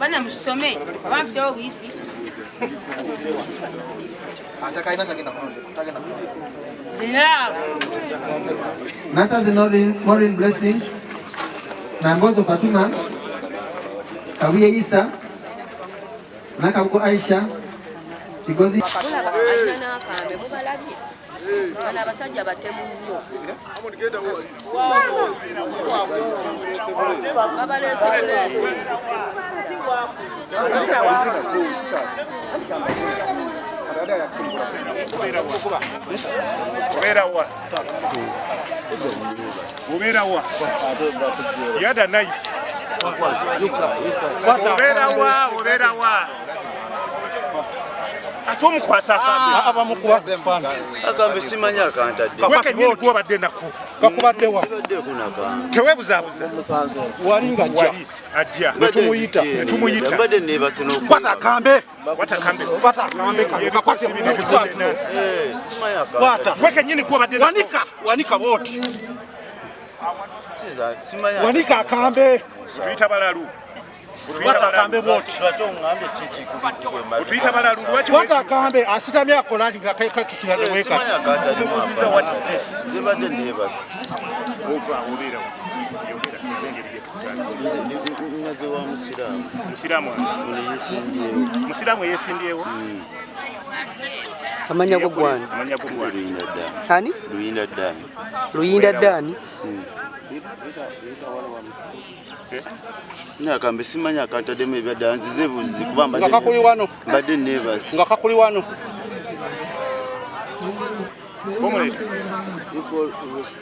Bana musome, wafite wisi. Atakaina sakina. General. Nasa Maureen Blessing, Nambozo Fatuma, Kawiye Isa, Nakabuko Aisha, Kigozi. Bana abasajja batemu nnyo. Babalese bulesi. You had a knife. Atom kwasa kambe abamukuba fana akambe simanya kantadde wakanyini kuba badde nako bakubadde wa tewebuzabuza walinga ajja netumuyita mbadde nebase kwata kambe kakwasi bino simanya kwata wakanyini kuba badde wanika wote simanya wanika kambe tuyita balalu kambe wote ngambe chichi kubitwe tuyita balalu kwata kambe asitamya kolani kakikira weka simanya kantadde muziza what is this mbadde nebase ova obera yogera tubengeri yetu nyaze wa musiramu yesindiewo amanya go gwani tani Luyinda Dani Nakambe simanya kantadde mu ebyadda nzize buzi kubamba ngakakuli wano mbadde nebase ngakakuli wano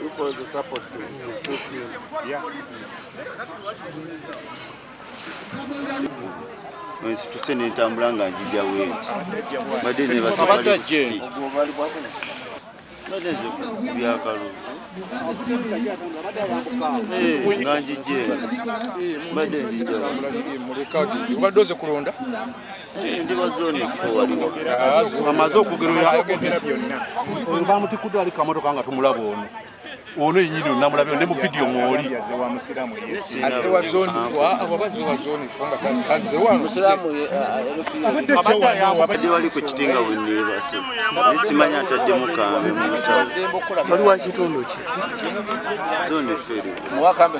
equal the support yeah Wensi tusene ntambula nga njija wenti mbadde nebase badde byakalu nganjije mbadde njija mulekagi ubadoze kulonda ndi bazone 4 amaze okugerera bamuti kudwali kamotoka nga tumulaba ono yinyini namulabyo ne mu video mwoli azewa zone 4 abo bazewa zone 4 nga tazewa musiramu abadde wali ku kitinga wenebase nesimanya atadde mukambe mu musawo wali wa kitundu ki zone feri mwakambe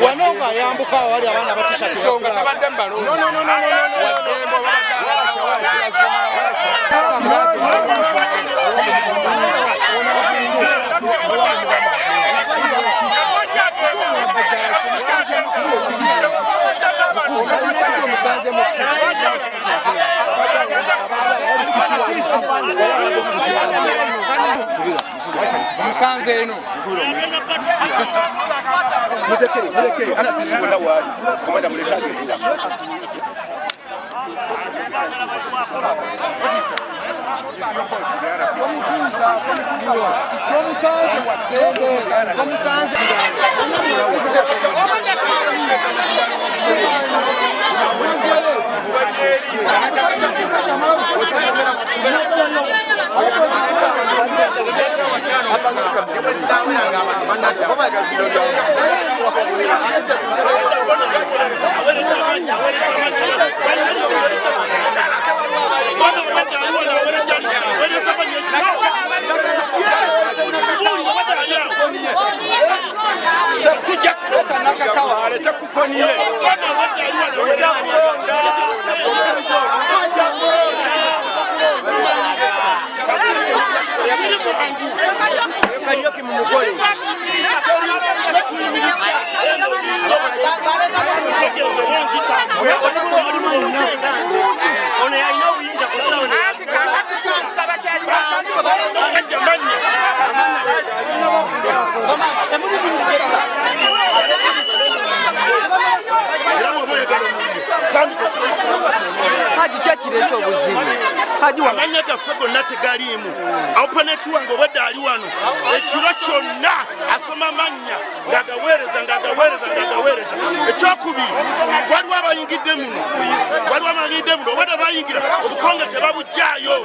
wanonga yambuka wali abana batisha songa tabadde mbalo wadembo musanze eno mulekere ana fisibona wali komanda mulekage Haji chachi kirese obuzibu amanya gaffe gonna tegaliimu oponenti wange obadde ali wano ekiro kyonna asoma amannya ng'agaweereza ekyokubiri waliwo abayingidde muno obadde bayingira obukonge tebabujjaayo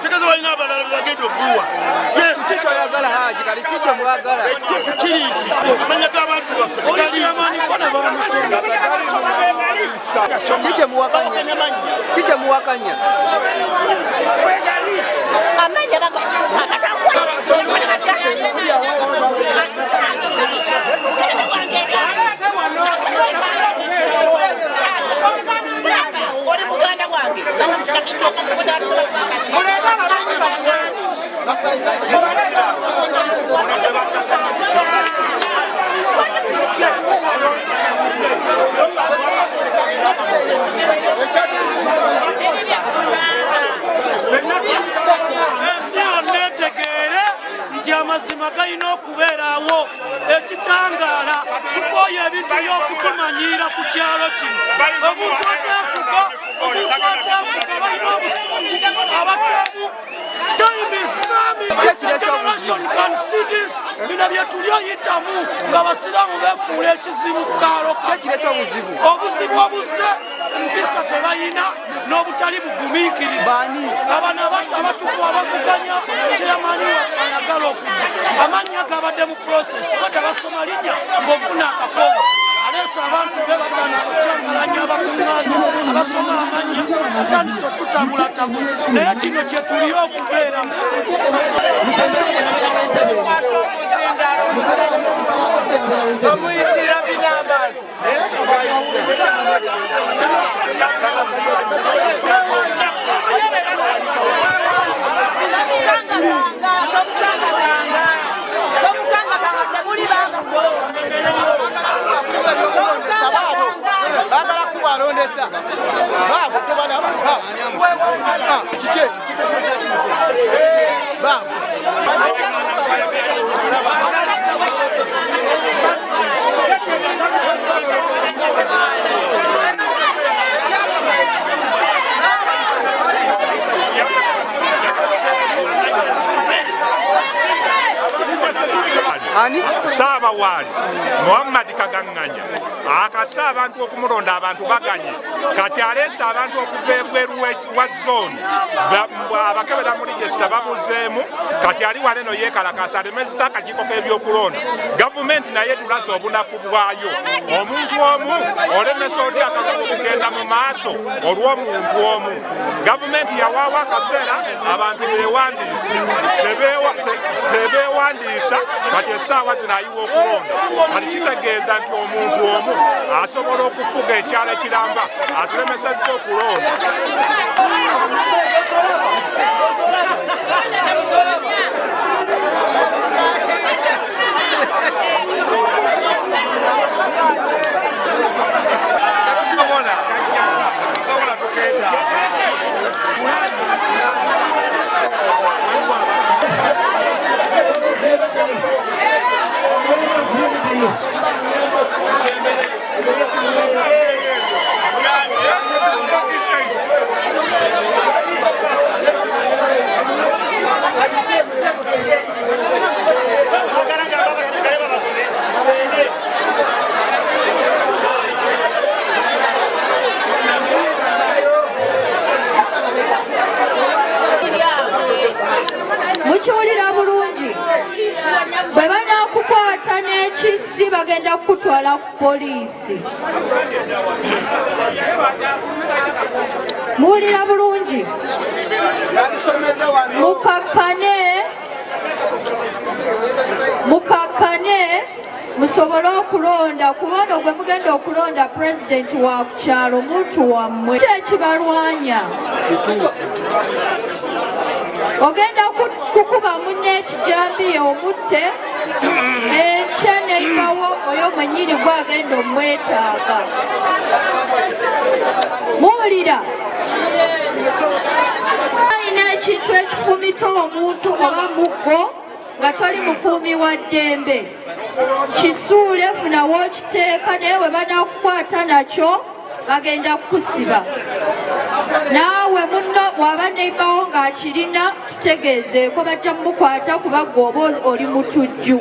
tegeeza balina abalala bagenda obbuwa ekituufu kiri nti amanya g'abantu baffe tegaliimu Chiche muwakanya amazima galina okubeerawo ekitangala tukoye ebintu by'okutumanyira ku kyalo kino omuntu ateefuga balina obusungu abateebu time is coming the generation can see this bino bye tulyoyitamu nga basiraamu beefuula ekizibu kaalo obuzibu obuze empisa tebayina n'obutali bugumiikiriza abana abato abatukuvu abavuganya kyeyamaani waffe ayagala okujja amannya gabadde mu process abadde basoma linnya ng'ofuna akakongo aleesa abantu be batandisa okyangalanya abakuŋŋaana abasoma amannya batandisa okutabulatabula naye kino kye tuli okubeeramu omuyitira binabantu Saba wali Muhammad Kaganganya akasa abantu okumulonda abantu baganye kati alesa abantu okuva ebweru wa zone abakebera muri register babuzeemu kati ali waleno yekalakasa alemeza akajiko k'ebyokulonda gavumenti naye tulaze obunafu bwayo omuntu omu olemesa oti akakuba okugenda mu maaso olw'omuntu omu gavumenti yawaawa akaseera abantu beewandiise tebeewandiisa kati essaawa zino ayiwa okulonda kati kitegeeza nti omuntu omu asobola okufuga ekyalo ekiramba atulemesezza okulonda mukiwulira bulungi bwe banaakukwata n'ekisi bagenda kukutwala ku poliisi muwulira bulungi mukakkane musobole okulonda kubanga gwe mugenda okulonda pulezidenti wa kukyalo omuntu wammwe kyekibalwanya ogenda kukuba munne ekijambiya omutte enkya nebawo oyo mwenyini gwagenda omwetaaga muwulira alina ekintu ekifumita omuntu oba muggo nga toli mukuumi wa ddembe kisuule funawo okiteeka naye we banakukwata nakyo bagenda kukusiba naawe munno waba nebawo ng'akirina tutegeezeeko bajja mumukwata kuba gwe oba oli mutujju.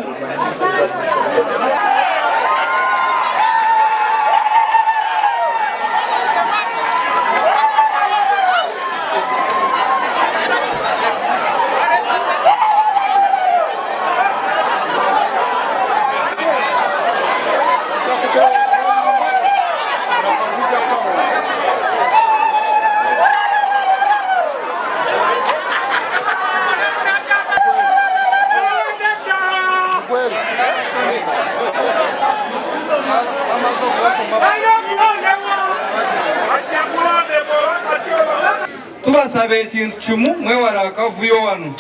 Tubasaba ekintu kimu mwewala akavuyo wano.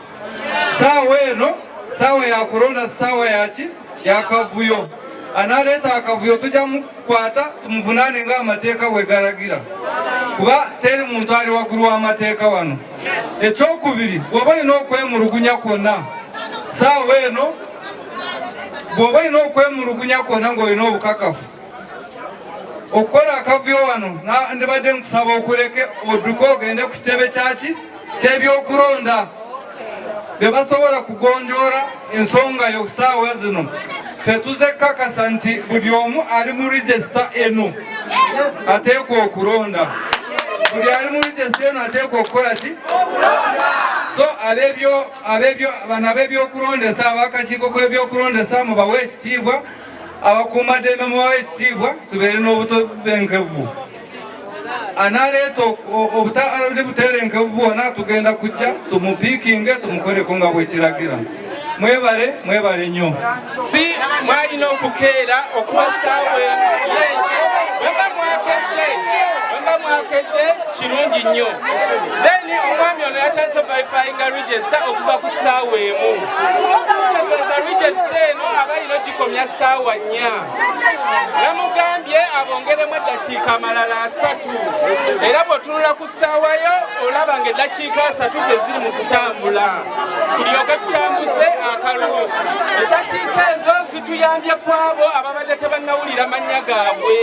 Saawa eno saawa yakulonda saawa yakavuyo. Analeeta akavuyo tujja mukwata tumuvunaane ng'amateeka bwe galagira. Kuba teri muntu ali waggulu w'amateeka wano. Ekyokubiri bw'oba olina okwemulugunya kwonna saawa eno bw'oba olina okwemulugunya kwonna ng'olina obukakafu okukola akavuyo wano ndibadde nkusaba okuleke odduke ogende ku kitebe ky'ebyokulonda bye basobola kugonjoola ensonga yo saawa zino. Ffe tuze kakasa nti buli omu ali mu regisita eno ateekwa okulonda. Buli ali mu regisita eno ateekwa okukola ki? So bano ab'ebyokulondesa ab'akakiiko k'ebyokulondesa mubawe ekitiibwa, abakuumaddembe mubawe ekitiibwa, tubeere n'obutebenkevu. Analeeta obutali butebenkevu bwonna tugenda kujja tumupiikinge tumukoleko nga bwekiragira. Mwebale nnyo. Mwalina okukeera okuba saawa eno. Wemba mwakedde kirungi nnyo. Then omwami ono yatandise verifyinga register okuva ku saawa emu. Okutegeeza register eno aba alina ogikomya saawa 4. Yamugambye abongeremu eddakiika amalala 3. Era bw'otunula ku saawa yo olaba ng'eddakiika 3 ze ziri mu kutambula. Tulyoke tutambuze akalulu. Eddakiika ezo zituyambye ku abo ababadde tebannawulira mannya gaabwe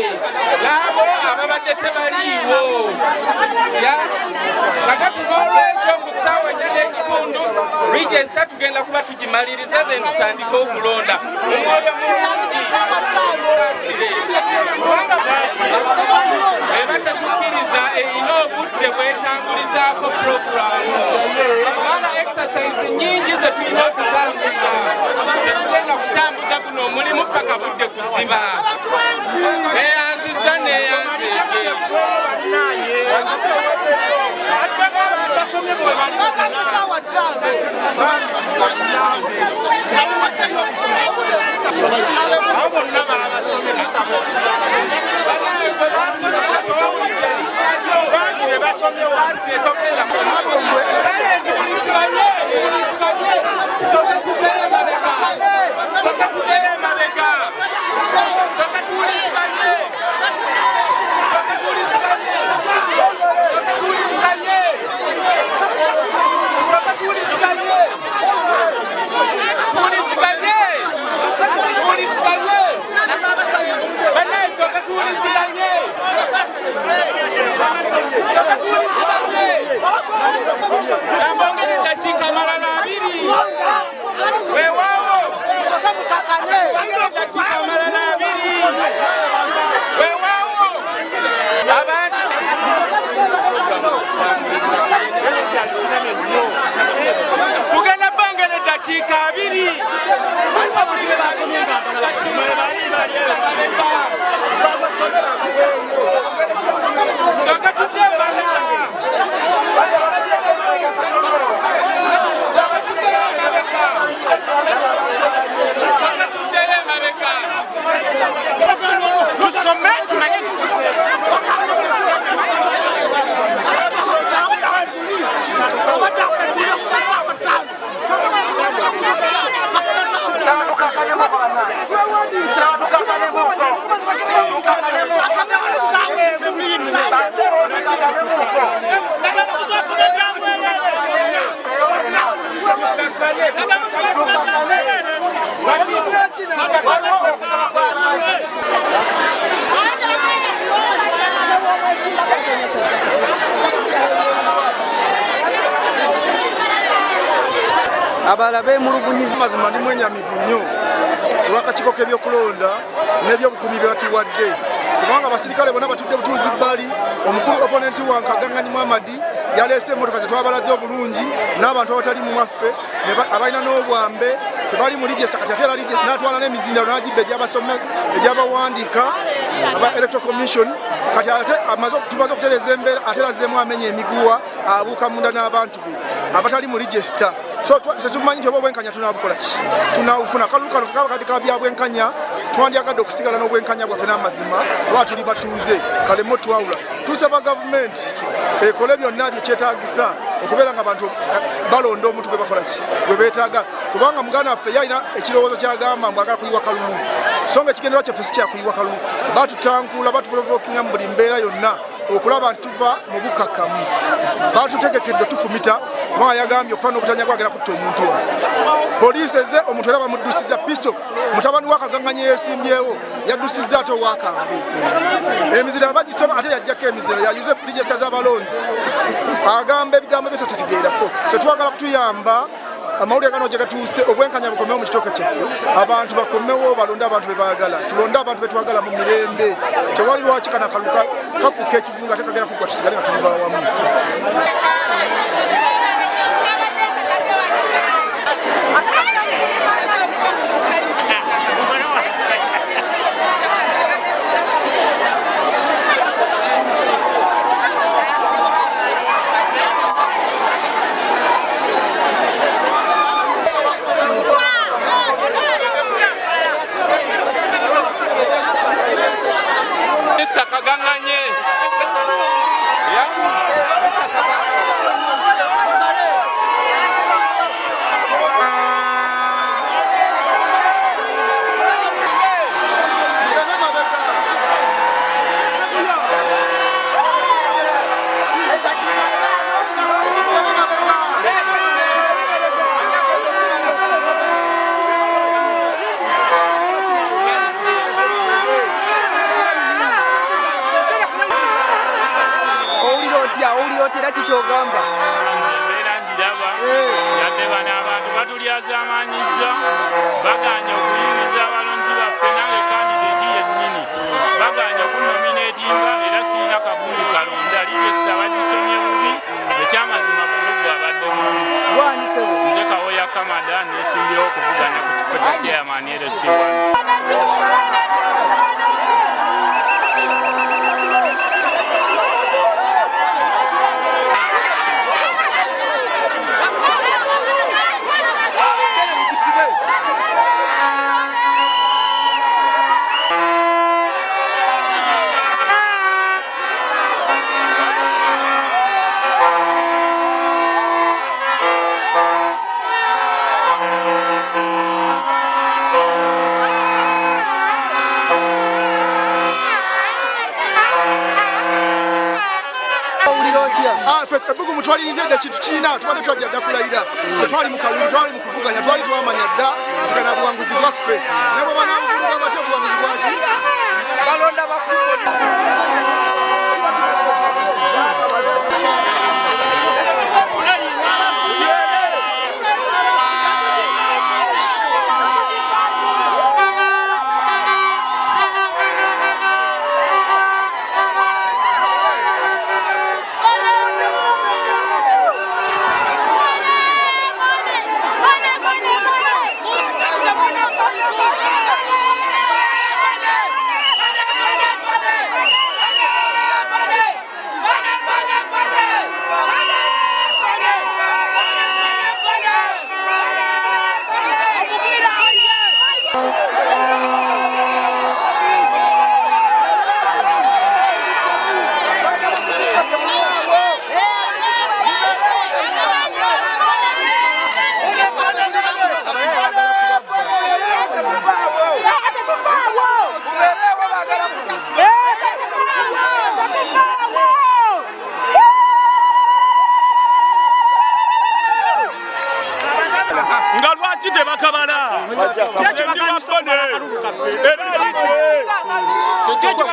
n'abo ababadde tebaliiwo. Kakati n'olwekyo ku ssaawa 4:30 register tugenda kuba tugimaliriza then tutandike okulonda. Omwoyo mulungi kubanga eba tetukkiriza erina obudde bwetambulizaako puroguramu. Kubanga exercise nyingi ze tulina okutambuza. Tetugenda kutambuza guno omulimu paka budde kuziba. Neyanziza neyanzege. Tugenda bangene eddakiika 2. abala beemulugunyiza. Mazima ndi mwenyamivu nnyo olw'akakiiko k'ebyokulonda n'ebyobukumi bye batuwadde, kubanga abasirikale bonna batudde butuuzi bbali. Omukulu opponenti wange Kaganganye Muhammad yaleese emmotoka ze twabalaze obulungi n'abantu abatali mu mwaffe abalina n'obwambe tebali mu register, kati ate n'atwala n'emizindalo n'agibba egyabawandiika aba electoral commission, kati ate tumaze okutereeza embeera ate lazzeemu amenya emiguwa abuuka munda n'abantu be abatali mu register. So tetumanyi nti oba obwenkanya tunaabukola ki, tunaabufuna. Kalulu kano kaba kabika bya bwenkanya, twandyagadde okusigala n'obwenkanya bwaffe n'amazima oba tuli batuuze kalemo twawula. Tusaba gavumenti ekole byonna byekyetaagisa okubeera nga abantu balonda omuntu gwe bakola ki gwe beetaaga, kubanga muganda waffe yalina ekirowoozo kyagamba mbwagala kuyiwa kalulu, so nga ekigenderwa kyaffe si kyakuyiwa kalulu. Batutankula batuprovokinga mu buli mbeera yonna okulaba nti tuva mu bukakamu. Batutegekedde tufumita kubanga yagambye okufaana obutanya bwagenda kutta omuntu wano. Poliisi eze omuntu era bamuddusiza piso, mutabani wa Kaganganye yeesimbyewo yaddusizza ate owakambe. Emizira bagisoma ate yajjako emizira yayuze register z'abalonzi agamba ebigambo byose tetutegeerako. Ffe twagala kutuyamba amawulire gano gye gatuuse obwenkanya bukomewo mu kitooke kyaffe, abantu bakomewo balonde abantu be baagala, tulonde abantu be twagala mu mirembe. Tewali lwaki kana kaluka kafuuka ekizibu nga tekagenda kuggwa tusigale nga tuli bawamu. Era kikyogamba embeera ngiraba yadde bano abantu batulyazamanyiza baganya okuyimiza abalonzi baffe nange kandideti yennyini baganya okunominatinga era sirina kagundi kalonda ligesita bagisomye bubi ekyamazima bulugu abadde mungi nze Kawoya Kamada nesimbyewo okuvuganya ku kifo kya chairman LC1. Ebugu mutwalirize ekintu kiina tubadde twajja dda kulayira, twali mu kalulu, twali mu kuvuganya, twali twamanya dda tukana buwanguzi bwaffe nabo banaabukuuga batya obuwanguzi bwaki balonda bakulu.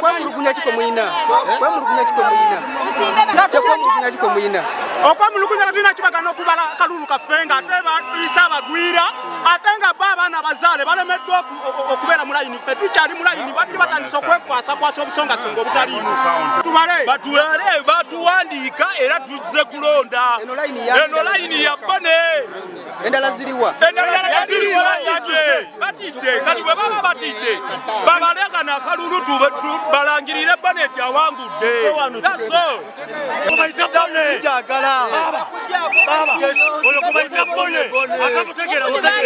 Kwemulugunya kiko muyina okwamulugunya tulina kibagana okubala akalulu kaffe nga ate batuyisa abagwira ate nga bo abaana abazaale balemeddwa okubeera mu layini ffe tukyali mu layini bati batandisa okwekwasakwasa obusongasonga obutaliimu batulale batuwandiika era tuzze kulonda eno layini ya bbone endala ziriwa batidde kati bwe baba batidde babalekana akalulu balangirire boneti awangudde naso kubaita bone jagala oyo kubaita bone akamutegera mutegere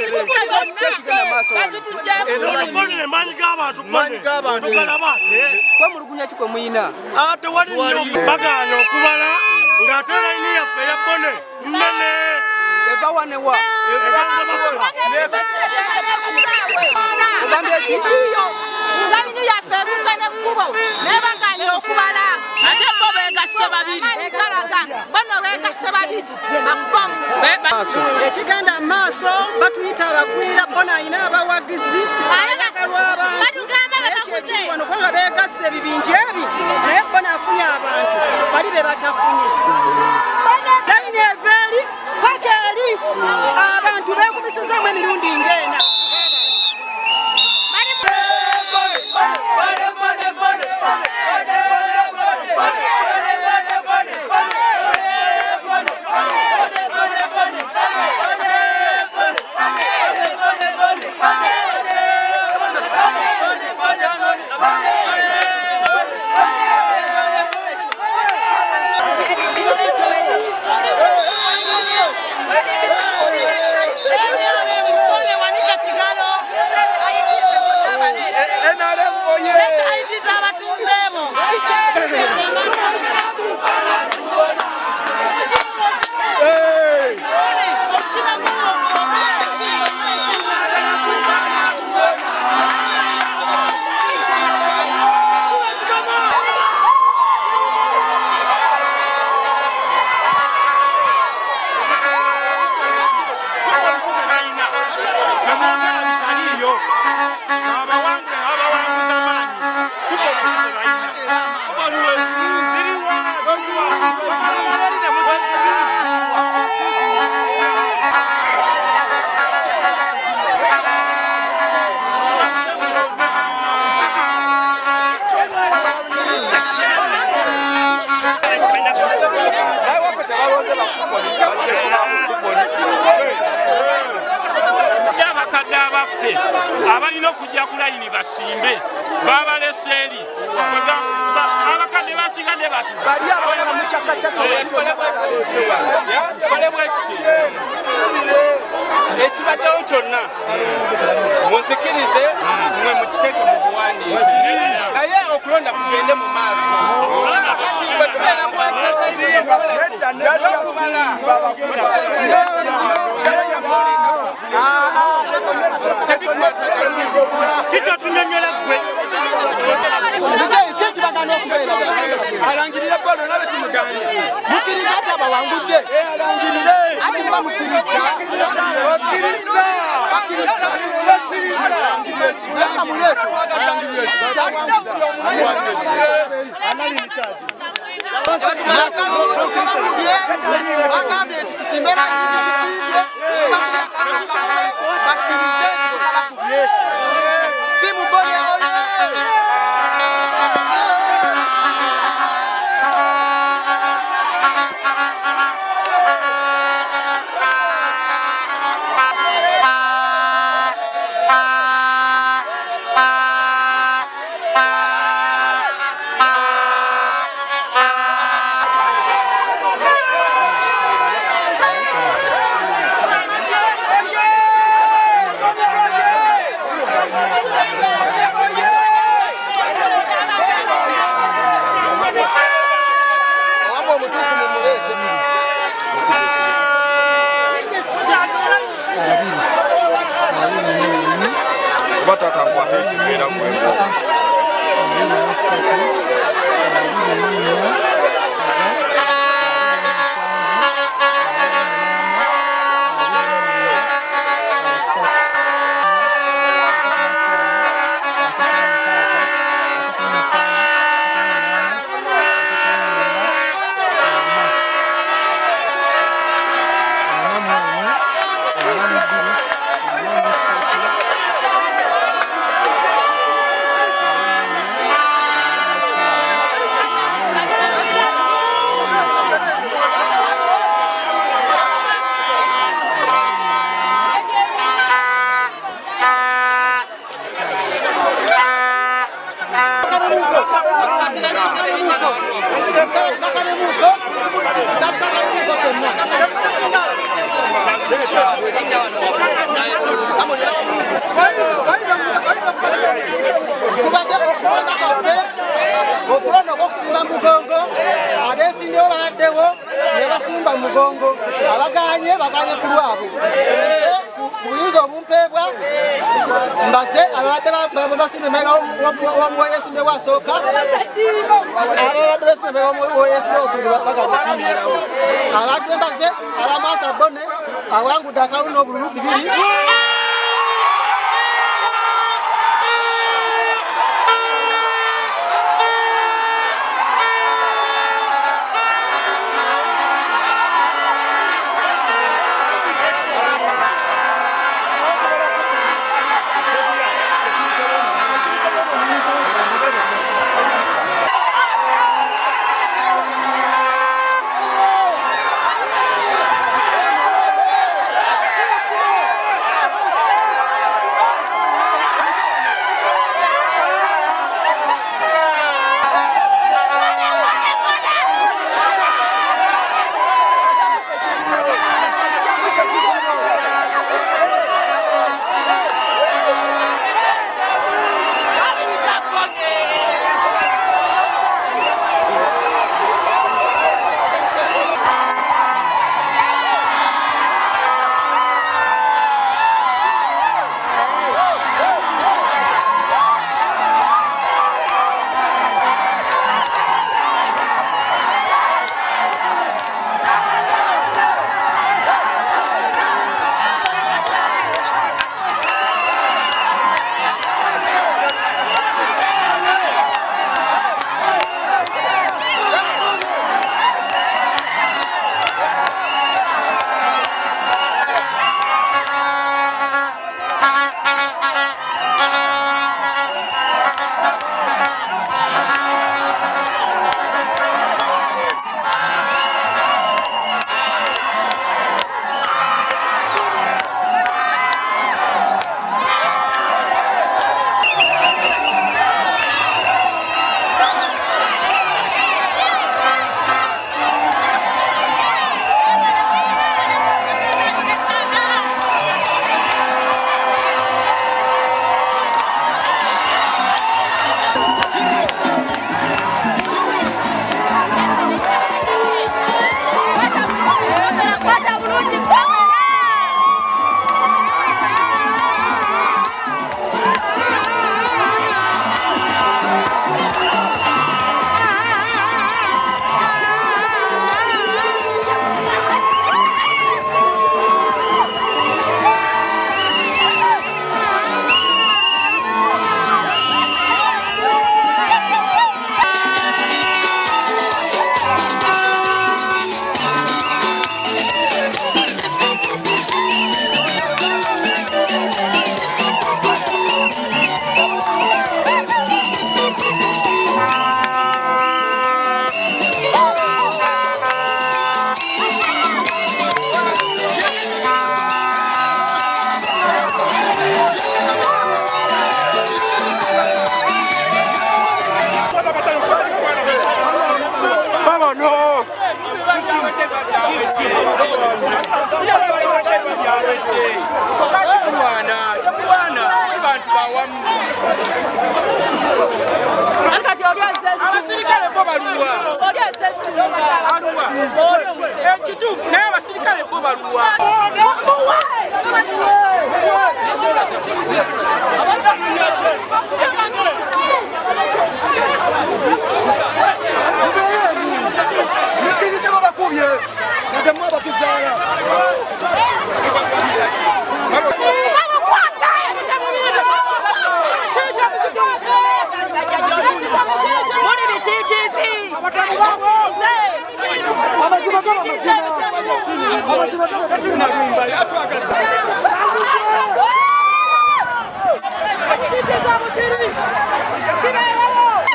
bone manyi g'abantu tugalabate kwemulugunya kikwe muyina ate wali nnyo bagana okubala ng'ate layini yaffe ya bone nnene eva wanewa layini yaffe ebuusa n'ekkubo nebaganya okubala ate bo beegasse babiri egalaga bono beegasse babiri ekigenda mu maaso batuyita abagwira bona ayina abawagizi ayagalwa abantu ekyekiwano kubanga beegasse ebibinja ebi naye bona afunye abantu bali be batafunye layini eva eri paka eri abantu beekubisizaamu emirundi ng'ena abalina okujja ku layini basimbe babalese eri abakadde basigadde bati ekibaddewo kyonna munzikirize mwe mukiteeke mu buwandiike naye okulonda kugende mu maaso alangirire bolo nabe tumuganye mukiriza ati abawangudde alangirire ati bamukiriza okulonda okusimba mugongo abeesimyewo baddewo ne basimba mugongo abaganye baganye ku lwabwe ku buyinza obumpeebwa mbase ababadde basimba emabega wamuweyesimbe wasooka ababadde besimba emabega wamuweyesimbe okulu baganyekimirawo abantu bembaze abamaasa bone awangudde akawuli n'obululu 2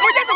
Mugende